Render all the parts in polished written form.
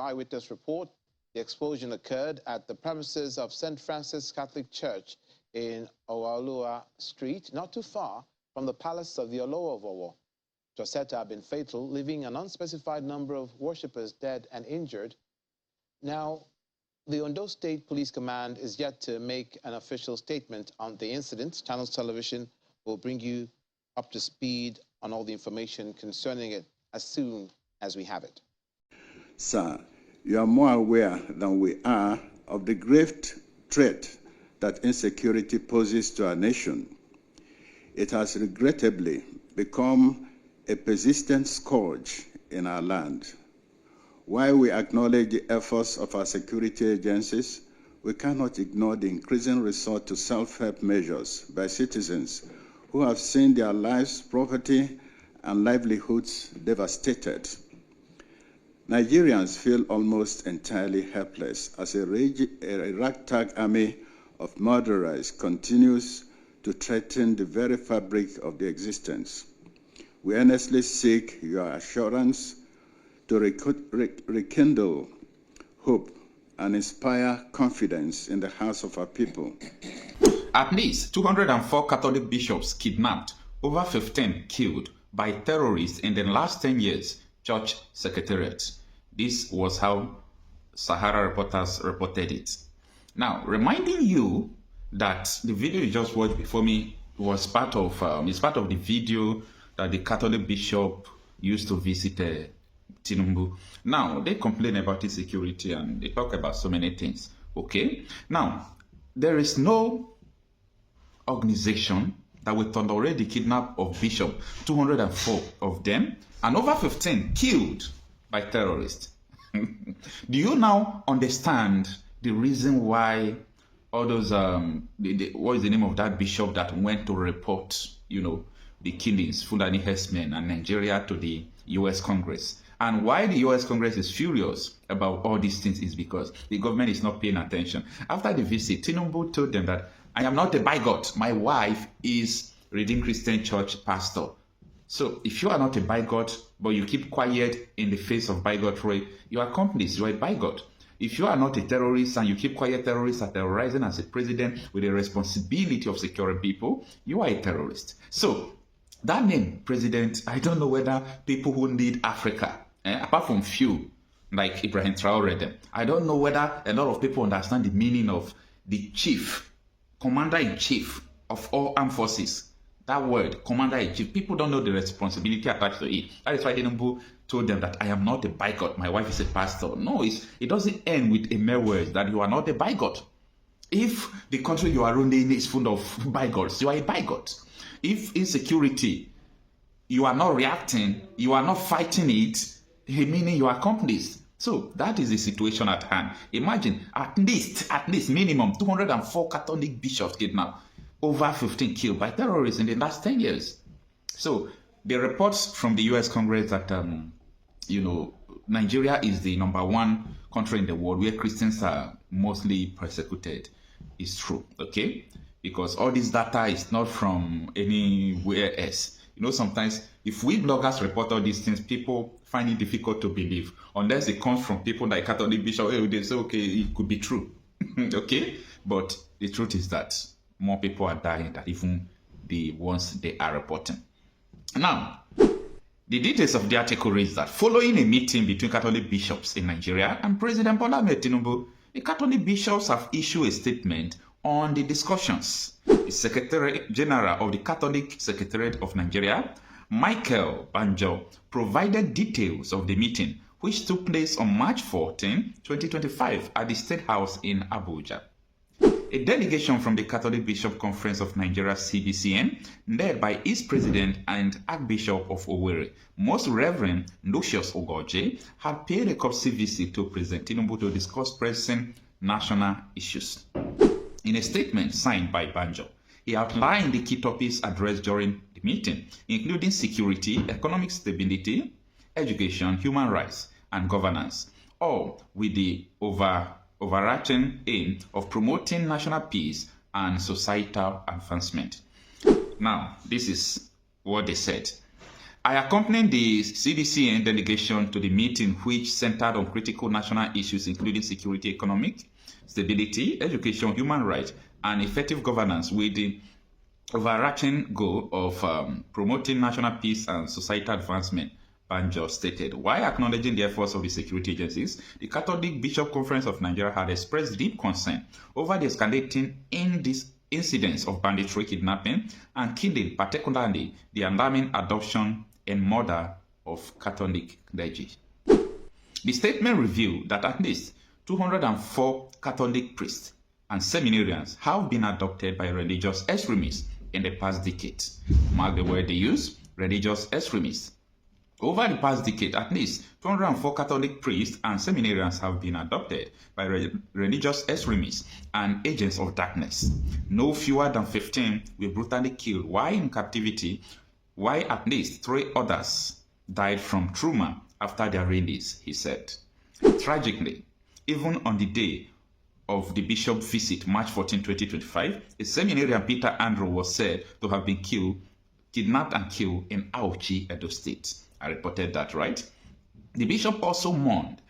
Eyewitness report, the explosion occurred at the premises of St. Francis Catholic Church in Owalua Street, not too far from the palace of the Olowo of Owo. It was said to have been fatal, leaving an unspecified number of worshippers dead and injured. Now, the Ondo State Police Command is yet to make an official statement on the incident. Channels Television will bring you up to speed on all the information concerning it as soon as we have it. Sir, you are more aware than we are of the grave threat that insecurity poses to our nation. It has regrettably become a persistent scourge in our land. While we acknowledge the efforts of our security agencies, we cannot ignore the increasing resort to self-help measures by citizens who have seen their lives, property, and livelihoods devastated. Nigerians feel almost entirely helpless as a ragtag army of murderers continues to threaten the very fabric of their existence. We earnestly seek your assurance to rekindle hope and inspire confidence in the hearts of our people. At least 204 Catholic bishops kidnapped, over 15 killed by terrorists in the last 10 years, Church Secretariat. This was how Sahara Reporters reported it. Now, reminding you that the video you just watched before me was part of the video that the Catholic bishop used to visit Tinubu. Now, they complain about insecurity and they talk about so many things. Okay? Now, there is no organization that will tolerate the kidnap of bishop, 204 of them, and over 15 killed by terrorists. Do you now understand the reason why all those, what is the name of that bishop that went to report, the killings, Fulani herdsmen and Nigeria to the U.S. Congress? And why the U.S. Congress is furious about all these things is because the government is not paying attention. After the visit, Tinubu told them that I am not a bigot. My wife is Redeemed Christian Church pastor. So if you are not a bigot, but you keep quiet in the face of bigotry, you are accomplice, you are a bigot. If you are not a terrorist and you keep quiet, terrorists are terrorizing as a president with a responsibility of securing people, you are a terrorist. So that name, president, I don't know whether people who need Africa, apart from few, like Ibrahim Traore, I don't know whether a lot of people understand the meaning of the chief, commander-in-chief of all armed forces. That word, commander-in-chief, people don't know the responsibility attached to it. That is why Tinubu told them that I am not a bigot, my wife is a pastor. No, it doesn't end with a mere word that you are not a bigot. If the country you are running is full of bigots, you are a bigot. If insecurity, you are not reacting, you are not fighting it, meaning you are accomplice. So that is the situation at hand. Imagine at least minimum 204 Catholic bishops kidnapped, over 15 killed by terrorists in the last 10 years. So the reports from the U.S. Congress that Nigeria is the #1 country in the world where Christians are mostly persecuted is true, okay? Because all this data is not from anywhere else. Sometimes if we bloggers report all these things, people find it difficult to believe unless it comes from people like Catholic bishop. They say, okay, it could be true, okay? But the truth is that more people are dying than even the ones they are reporting. Now, the details of the article reads that following a meeting between Catholic bishops in Nigeria and President Bola Ahmed Tinubu, the Catholic bishops have issued a statement on the discussions. The Secretary General of the Catholic Secretariat of Nigeria, Michael Banjo, provided details of the meeting, which took place on March 14, 2025 at the State House in Abuja. A delegation from the Catholic Bishop Conference of Nigeria, CBCN, led by its president and Archbishop of Owerri, Most Reverend Lucius Ogoje, had paid a courtesy visit to President Tinubu to discuss pressing national issues. In a statement signed by Banjo, he outlined the key topics addressed during the meeting, including security, economic stability, education, human rights, and governance, all with the overarching aim of promoting national peace and societal advancement. Now, this is what they said. I accompanied the CDCN delegation to the meeting, which centered on critical national issues including security, economic stability, education, human rights, and effective governance, with the overarching goal of promoting national peace and societal advancement, Banjo stated. While acknowledging the efforts of the security agencies, the Catholic Bishop Conference of Nigeria had expressed deep concern over the escalating incidents of banditry, kidnapping, and killing, particularly the alarming adoption and murder of Catholic clergy. The statement revealed that at least 204 Catholic priests and seminarians have been adopted by religious extremists in the past decade. Mark the word they use, religious extremists. Over the past decade, at least 204 Catholic priests and seminarians have been adopted by religious extremists and agents of darkness. No fewer than 15 were brutally killed while in captivity, while at least 3 others died from trauma after their release, he said. Tragically, even on the day of the bishop's visit, March 14, 2025, a seminarian, Peter Andrew, was said to have been kidnapped and killed in Auchi, Edo State. I reported that, right? The bishop also mourned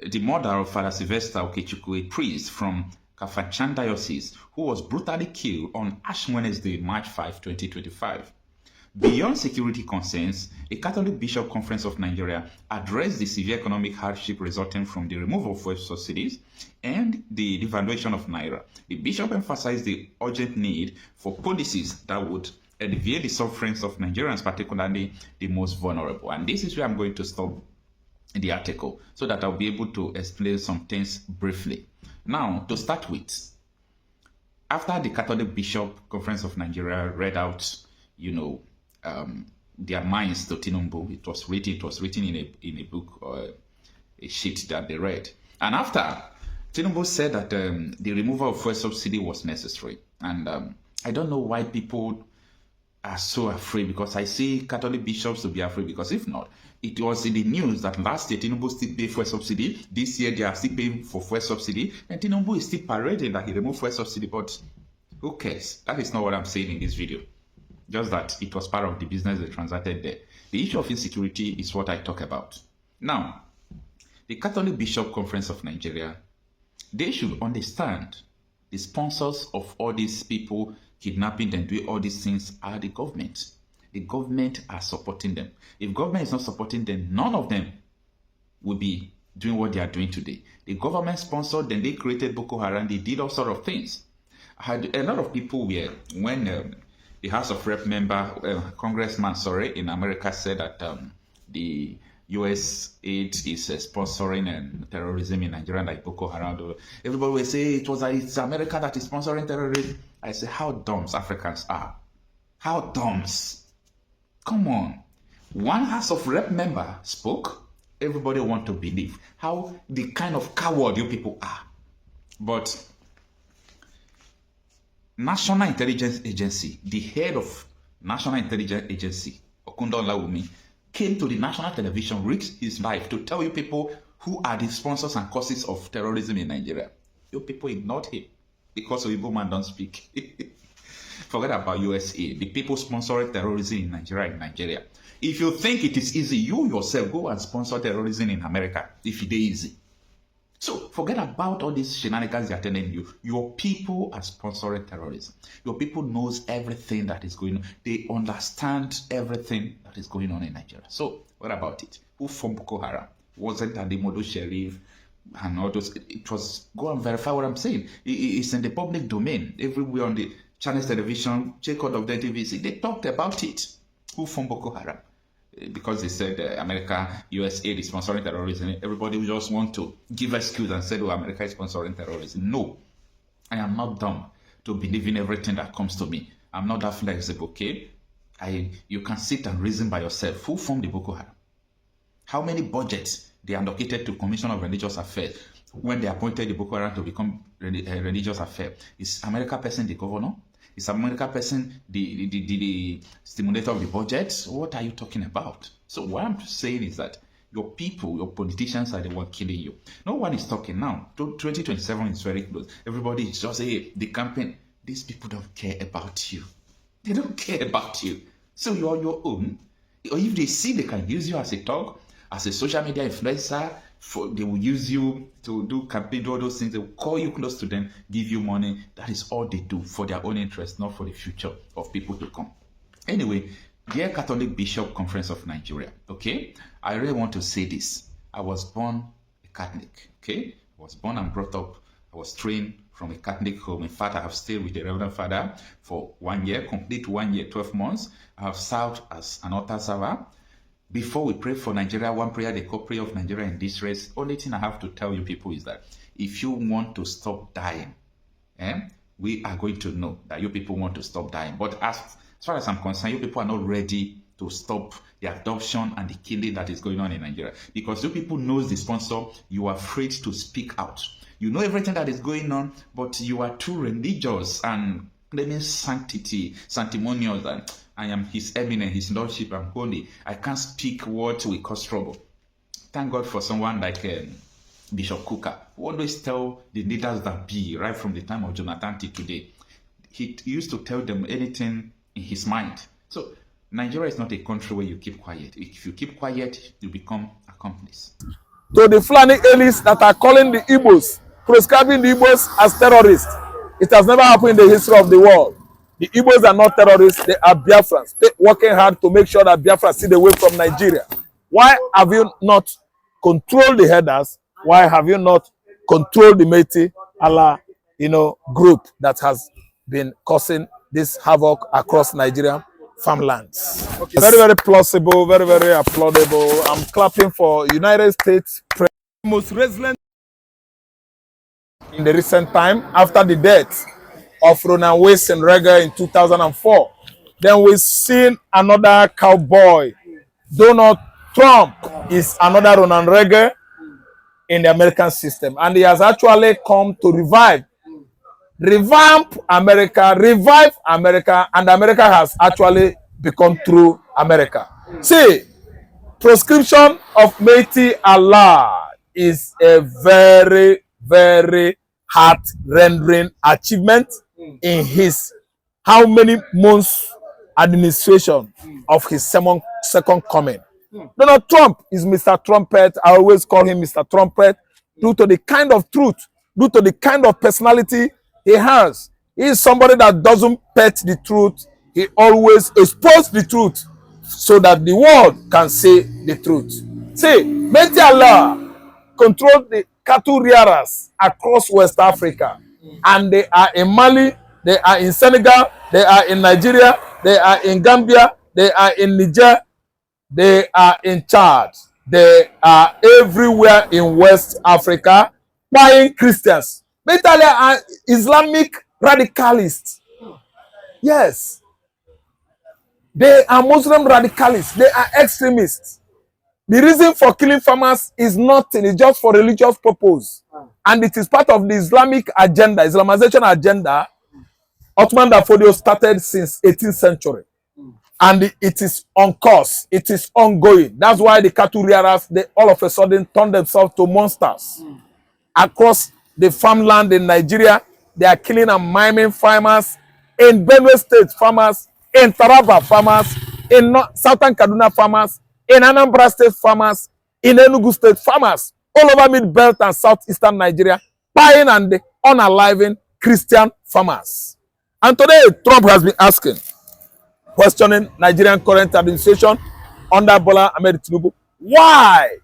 the murder of Father Sylvester Okechukwu, a priest from Kafachan Diocese, who was brutally killed on Ash Wednesday, March 5, 2025. Beyond security concerns, the Catholic Bishop Conference of Nigeria addressed the severe economic hardship resulting from the removal of fuel subsidies and the devaluation of Naira. The bishop emphasized the urgent need for policies that would alleviate the sufferings of Nigerians, particularly the most vulnerable. And this is where I'm going to stop the article so that I'll be able to explain some things briefly. Now, to start with, after the Catholic Bishop Conference of Nigeria read out, their minds to Tinubu, it was written in a book or a sheet that they read. And after, Tinubu said that the removal of fuel subsidy was necessary. And I don't know why people are so afraid, because I see Catholic bishops to be afraid, because if not, it was in the news that last year Tinubu still paid fuel subsidy, this year they are still paying for fuel subsidy, and Tinubu is still parading that he removed fuel subsidy, but who cares? That is not what I'm saying in this video. Just that it was part of the business they transacted there. The issue of insecurity is what I talk about. Now, the Catholic Bishop Conference of Nigeria, they should understand the sponsors of all these people kidnapping and doing all these things are the government. The government are supporting them. If government is not supporting them, none of them will be doing what they are doing today. The government sponsored them, they created Boko Haram, they did all sort of things. A lot of people were, when the House of Rep member, Congressman, in America said that the U.S. aid is sponsoring terrorism in Nigeria, like Boko Haram. Everybody will say it's America that is sponsoring terrorism. I say, how dumb Africans are. How dumb. Come on. One House of Rep member spoke. Everybody want to believe how the kind of coward you people are. But National Intelligence Agency, the head of National Intelligence Agency, Okundo Olawumi, came to the national television, risked his life to tell you people who are the sponsors and causes of terrorism in Nigeria. You people ignored him because Igbo man don't speak. Forget about USA. The people sponsoring terrorism in Nigeria. If you think it is easy, you yourself go and sponsor terrorism in America, if it is easy. So forget about all these shenanigans they are telling you. Your people are sponsoring terrorism. Your people knows everything that is going on. They understand everything that is going on in Nigeria. So what about it? Who formed Boko Haram? Wasn't Adimodo Sheriff and all those? It was, go and verify what I'm saying. It's in the public domain. Everywhere on the channels television, check out of the TVC, they talked about it. Who formed Boko Haram? Because they said America, USA is sponsoring terrorism. Everybody will just want to give excuse and say, oh, America is sponsoring terrorism. No, I am not dumb to believe in everything that comes to me. I'm not that flexible, okay? You can sit and reason by yourself. Who formed the Boko Haram? How many budgets they allocated to Commission of Religious Affairs when they appointed the Boko Haram to become religious affairs? Is America person the governor? Is America person the stimulator of the budget? What are you talking about? So what I'm saying is that your people, your politicians are the one killing you. No one is talking now. 2027 is very close. Everybody is just saying, the campaign. These people don't care about you. They don't care about you. So you're on your own. Or if they see they can use you as a talk, as a social media influencer, they will use you to do campaign, do all those things. They will call you close to them, give you money. That is all they do for their own interest, not for the future of people to come. Anyway, dear Catholic Bishop Conference of Nigeria, okay, I really want to say this. I was born a Catholic, okay? I was born and brought up. I was trained from a Catholic home. In fact, I have stayed with the Reverend Father for 1 year, complete 1 year, 12 months. I have served as an altar server. Before we pray for Nigeria, one prayer, the corporate of Nigeria in this race, only thing I have to tell you people is that if you want to stop dying, we are going to know that you people want to stop dying. But as far as I'm concerned, you people are not ready to stop the adoption and the killing that is going on in Nigeria. Because you people knows the sponsor, you are afraid to speak out. You know everything that is going on, but you are too religious and claiming sanctity, sanctimonious, and I am His Eminence, His Lordship, I'm holy. I can't speak what will cause trouble. Thank God for someone like Bishop Kuka, who always tell the leaders that be, right from the time of Jonathan till today. He used to tell them anything in his mind. So Nigeria is not a country where you keep quiet. If you keep quiet, you become accomplice. To the Fulani elites that are calling the Igbos, prescribing the Igbos as terrorists, it has never happened in the history of the world. The Igbos are not terrorists, they are Biafrans. They're working hard to make sure that Biafra sit away from Nigeria. Why have you not controlled the headers? Why have you not controlled the Métis Allah, group that has been causing this havoc across Nigeria farmlands? Okay. Very, very plausible, very, very applaudable. I'm clapping for United States most resilient in the recent time after the death of Ronald Reagan in 2004. Then we've seen another cowboy. Donald Trump is another Ronald Reagan in the American system. And he has actually come to revamp America, revive America, and America has actually become true America. See, proscription of Métis Allah is a very, very heart-rendering achievement in his how many months administration of his second coming. Donald Trump is Mr. Trumpet. I always call him Mr. Trumpet due to the kind of truth, due to the kind of personality he has. He is somebody that doesn't pet the truth. He always exposes the truth so that the world can say the truth. See, Métis Allah control the cattle rearers across West Africa. And they are in Mali, they are in Senegal, they are in Nigeria, they are in Gambia, they are in Niger, they are in Chad. They are everywhere in West Africa buying Christians. Métis Allah are Islamic radicalists. Yes. They are Muslim radicalists. They are extremists. The reason for killing farmers is nothing. It's just for religious purpose. And it is part of the Islamic agenda, Islamization agenda. Ottoman Dafodio started since 18th century. And it is on course. It is ongoing. That's why the cattle rearers, they all of a sudden turn themselves to monsters. Across the farmland in Nigeria, they are killing and maiming farmers. In Ɓenue State, farmers. In Taraba, farmers. In Southern Kaduna, farmers. In Anambra State, farmers. In Enugu State, farmers. All over mid-belt and southeastern Nigeria, buying and unaliving Christian farmers. And today, Trump has been asking, questioning Nigerian current administration under Bola Ahmed Tinubu, why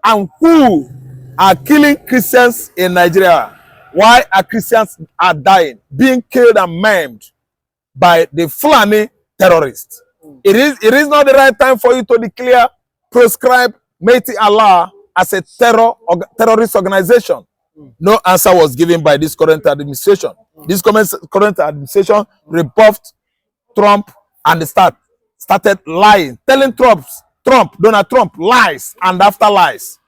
and who are killing Christians in Nigeria? Why are Christians dying, being killed and maimed by the Fulani terrorists? It is not the right time for you to declare, proscribe Métis Allah as a terrorist organization. No answer was given by this current administration. This current administration rebuffed Trump and started lying, telling Donald Trump lies and after lies.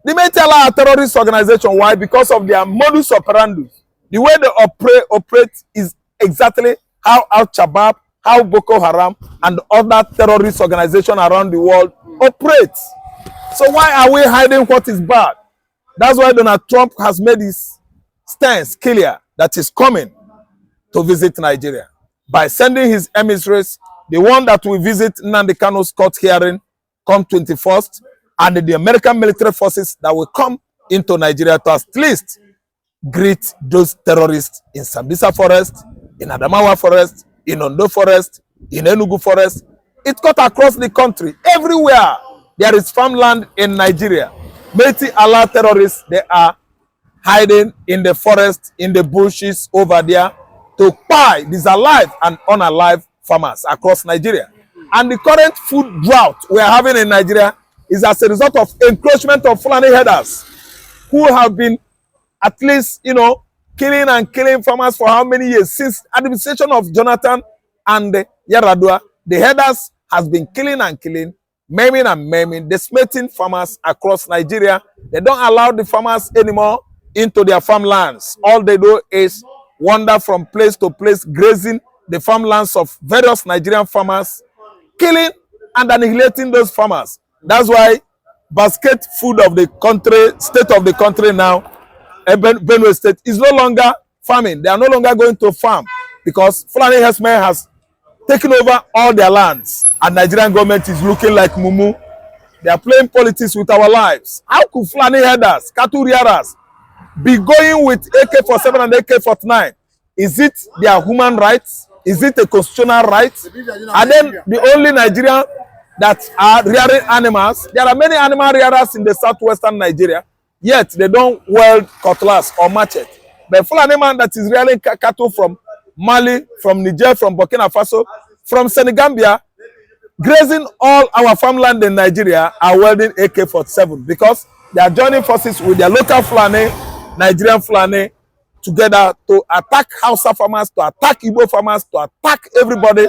The Métis Allah are a terrorist organization. Why? Because of their modus operandi. The way they operate is exactly how Al-Shabaab, how Boko Haram, and other terrorist organizations around the world operate. So why are we hiding what is bad? That's why Donald Trump has made his stance clear that he's coming to visit Nigeria by sending his emissaries the one that will visit Nnamdi Kanu's court hearing come 21st, and the American military forces that will come into Nigeria to at least greet those terrorists in Sambisa Forest, in Adamawa Forest, in Ondo Forest, in Enugu Forest. It cut across the country. Everywhere there is farmland in Nigeria. Metis Allah terrorists, they are hiding in the forest, in the bushes over there to Kpai these alive and unalive farmers across Nigeria. And the current food drought we are having in Nigeria is as a result of encroachment of Fulani herders who have been at least, killing and killing farmers for how many years? Since administration of Jonathan and Yaradua, the herders has been killing and killing, maiming and maiming, decimating farmers across Nigeria. They don't allow the farmers anymore into their farmlands. All they do is wander from place to place, grazing the farmlands of various Nigerian farmers, killing and annihilating those farmers. That's why basket food of the country, state of the country now, Ɓenue State, is no longer farming. They are no longer going to farm because Fulani herdsmen has taken over all their lands, and Nigerian government is looking like mumu. They are playing politics with our lives. How could Fulani herders, cattle rearers, be going with AK-47 and AK-49? Is it their human rights? Is it a constitutional right? And then the only Nigerian that are rearing animals, there are many animal rearers in the southwestern Nigeria, yet they don't wield cutlass or machete. But Fulani man that is rearing cattle from Mali, from Niger, from Burkina Faso, from Senegambia, grazing all our farmland in Nigeria, are wielding AK-47 because they are joining forces with their local Fulani, Nigerian Fulani, together to attack Hausa farmers, to attack Igbo farmers, to attack everybody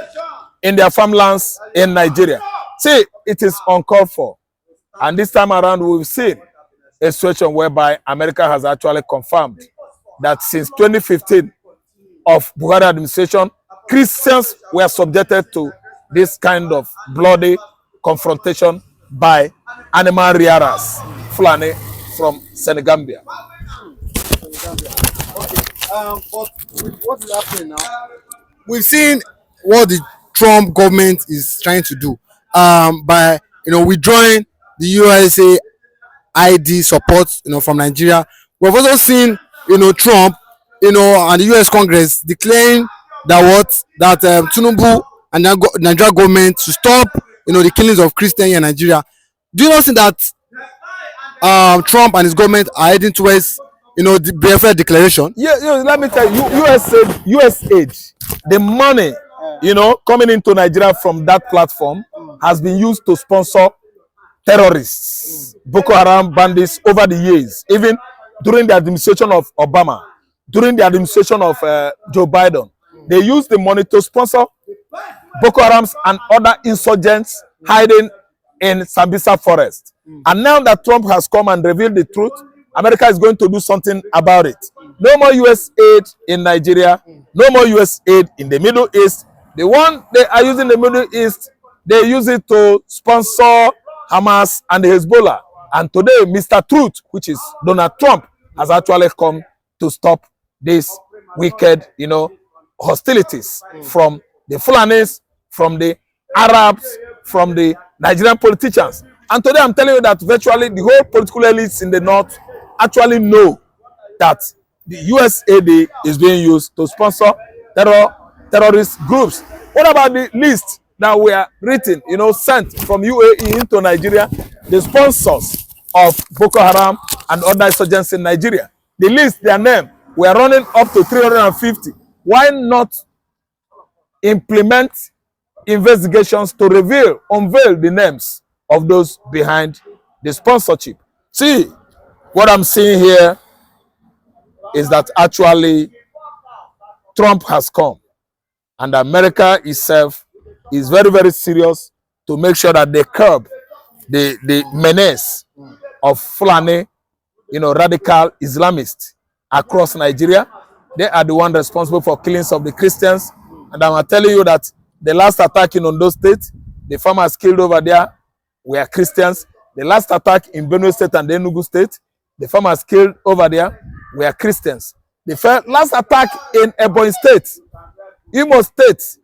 in their farmlands in Nigeria. See, it is uncalled for. And this time around, we've seen a situation whereby America has actually confirmed that since 2015 of Buhari administration, Christians were subjected to this kind of bloody confrontation by animal rearers, Fulani from Senegambia. But with what is happening now, we've seen what the Trump government is trying to do by withdrawing the USA ID support from Nigeria. We've also seen Trump and the US Congress declaring that Tinubu and the Nigeria government to stop the killings of Christians in Nigeria. Do you not think that Trump and his government are heading towards the Biafra declaration? Yeah, let me tell you, US aid, the money coming into Nigeria from that platform has been used to sponsor terrorists, Boko Haram bandits over the years, even during the administration of Obama, during the administration of Joe Biden. They used the money to sponsor Boko Harams and other insurgents hiding in Sambisa Forest. And now that Trump has come and revealed the truth, America is going to do something about it. No more US aid in Nigeria, no more US aid in the Middle East. The one they are using in the Middle East, they use it to sponsor Hamas and Hezbollah. And today, Mr. Truth, which is Donald Trump, has actually come to stop these wicked, hostilities from the Fulanis, from the Arabs, from the Nigerian politicians. And today I'm telling you that virtually the whole political elites in the north actually know that the USAID is being used to sponsor terrorist groups. What about the list that were written, sent from UAE into Nigeria, the sponsors of Boko Haram and other insurgents in Nigeria? The list, their name, were running up to 350. Why not implement investigations to unveil the names of those behind the sponsorship? See, what I'm seeing here is that actually Trump has come, and America itself is very, very serious to make sure that they curb the menace of Fulani, radical Islamists across Nigeria. They are the one responsible for killings of the Christians. And I'm telling you that the last attack in Ondo State, the farmers killed over there were Christians. The last attack in Ɓenue State and Enugu State, the farmers killed over there were Christians. The last attack in Ebonyi State, Imo State,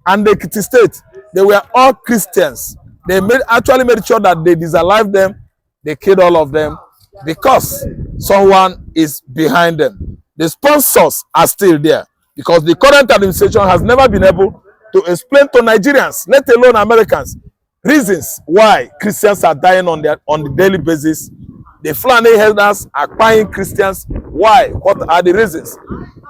and the Ekiti State, they were all Christians. They actually made sure that they disallowed them, they killed all of them because someone is behind them. The sponsors are still there because the current administration has never been able to explain to Nigerians, let alone Americans, reasons why Christians are dying on the daily basis. The Fulani elders are buying Christians. Why? What are the reasons?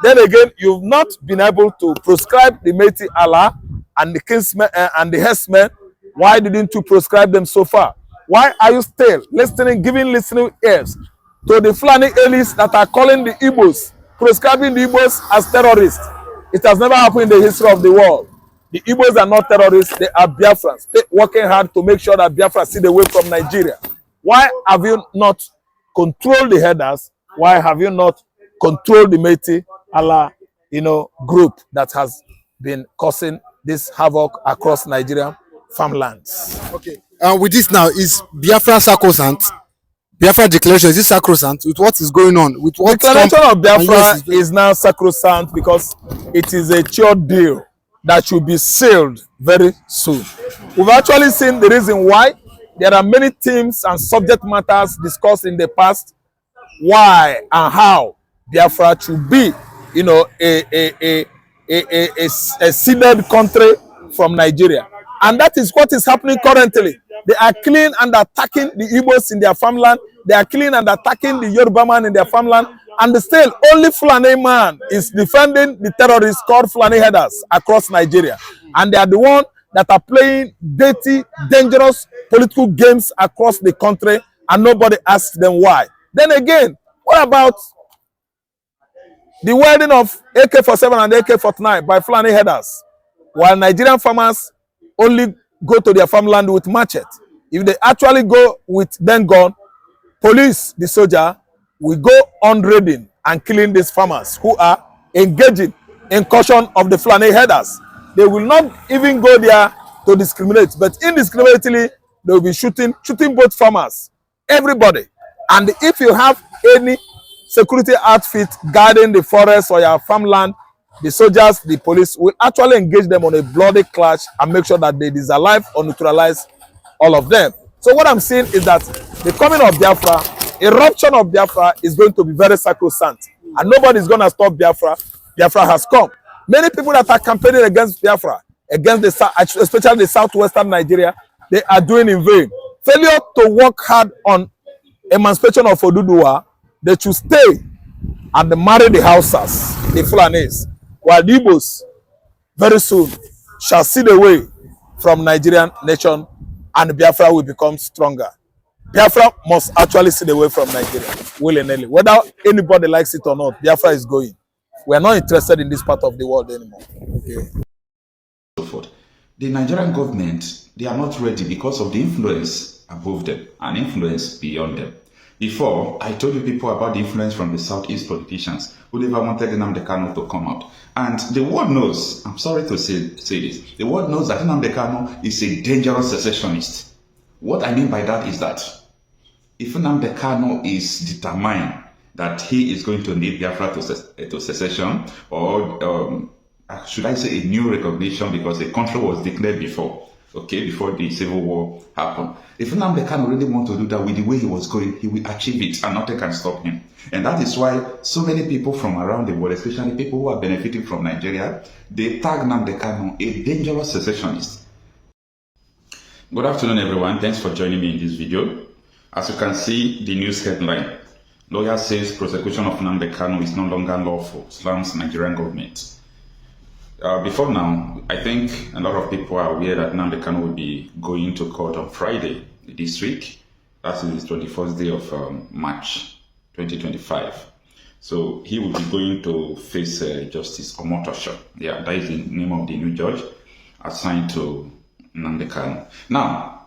Then again, you've not been able to prescribe the Métis Allah and the kinsmen and the herdsmen. Why didn't you prescribe them so far? Why are you still giving listening ears to the Fulani elites that are calling the Igbos, prescribing the Igbos as terrorists? It has never happened in the history of the world. The Igbos are not terrorists, they are Biafrans, working hard to make sure that Biafra stay away from Nigeria. Why have you not controlled the headers? Why have you not controlled the Métis Allah, group that has been causing this havoc across Nigerian farmlands? Okay. With this now, is Biafra sacrosanct? Biafra declaration, is it sacrosanct with what is going on? With what declaration of Biafra is now sacrosanct because it is a sure deal that should be sealed very soon. We've actually seen the reason why. There are many themes and subject matters discussed in the past why and how Biafra should be, a ceded country from Nigeria. And that is what is happening currently. They are killing and attacking the Igbos in their farmland. They are killing and attacking the Yoruba man in their farmland. And still, only Fulani man is defending the terrorists called Fulani headers across Nigeria. And they are the one that are playing dirty, dangerous political games across the country, and nobody asks them why. Then again, what about the wedding of AK-47 and AK-49 by Fulani headers, while Nigerian farmers only go to their farmland with machete? If they actually go with then gun, police, the soldier, will go on raiding and killing these farmers who are engaging in caution of the Fulani headers. They will not even go there to discriminate, but indiscriminately, they will be shooting both farmers, everybody. And if you have any security outfit guarding the forest or your farmland, the soldiers, the police will actually engage them on a bloody clash and make sure that they disallow or neutralize all of them. So what I'm saying is that the coming of Biafra, eruption of Biafra is going to be very sacrosanct. And nobody is going to stop Biafra. Biafra has come. Many people that are campaigning against Biafra, against especially the southwestern Nigeria, they are doing in vain. Failure to work hard on emancipation of Oduduwa, they should stay and marry the Hausas, the Fulanis, while the Igbos very soon shall see away from Nigerian nation and Biafra will become stronger. Biafra must actually see away from Nigeria, willy-nilly. Whether anybody likes it or not, Biafra is going. We are not interested in this part of the world anymore. Okay. So forth. The Nigerian government, they are not ready because of the influence above them and influence beyond them. Before, I told you people about the influence from the Southeast politicians who never wanted Nnamdi Kanu to come out. And the world knows, I'm sorry to say this, the world knows that Nnamdi Kanu is a dangerous secessionist. What I mean by that is that if Nnamdi Kanu is determined that he is going to lead Biafra to secession, or should I say a new recognition, because the country was declared before, okay, before the civil war happened. If Nnamdi Kanu really wants to do that with the way he was going, he will achieve it and nothing can stop him. And that is why so many people from around the world, especially people who are benefiting from Nigeria, they tag Nnamdi Kanu a dangerous secessionist. Good afternoon, everyone. Thanks for joining me in this video. As you can see, the news headline, lawyer says prosecution of Nnamdi Kanu is no longer lawful, slams Nigerian government. Before now, I think a lot of people are aware that Nnamdi Kanu will be going to court on Friday this week. That is the 21st day of March 2025. So he will be going to face Justice Omotosho. Yeah, that is the name of the new judge assigned to Nnamdi Kanu. Now,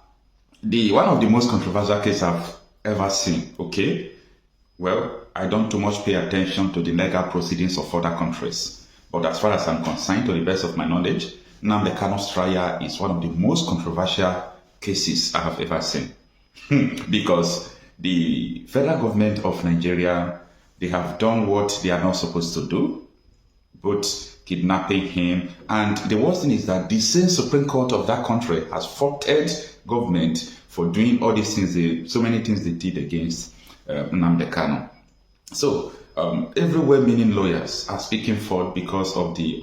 one of the most controversial cases I've ever seen, okay? Well, I don't too much pay attention to the legal proceedings of other countries. But as far as I'm concerned, to the best of my knowledge, Nnamdi Kanu's trial is one of the most controversial cases I have ever seen. Because the federal government of Nigeria, they have done what they are not supposed to do. But kidnapping him. And the worst thing is that the same Supreme Court of that country has faulted government for doing all these things, so many things they did against Nnamdi Kanu. So everywhere meaning lawyers are speaking forth because of the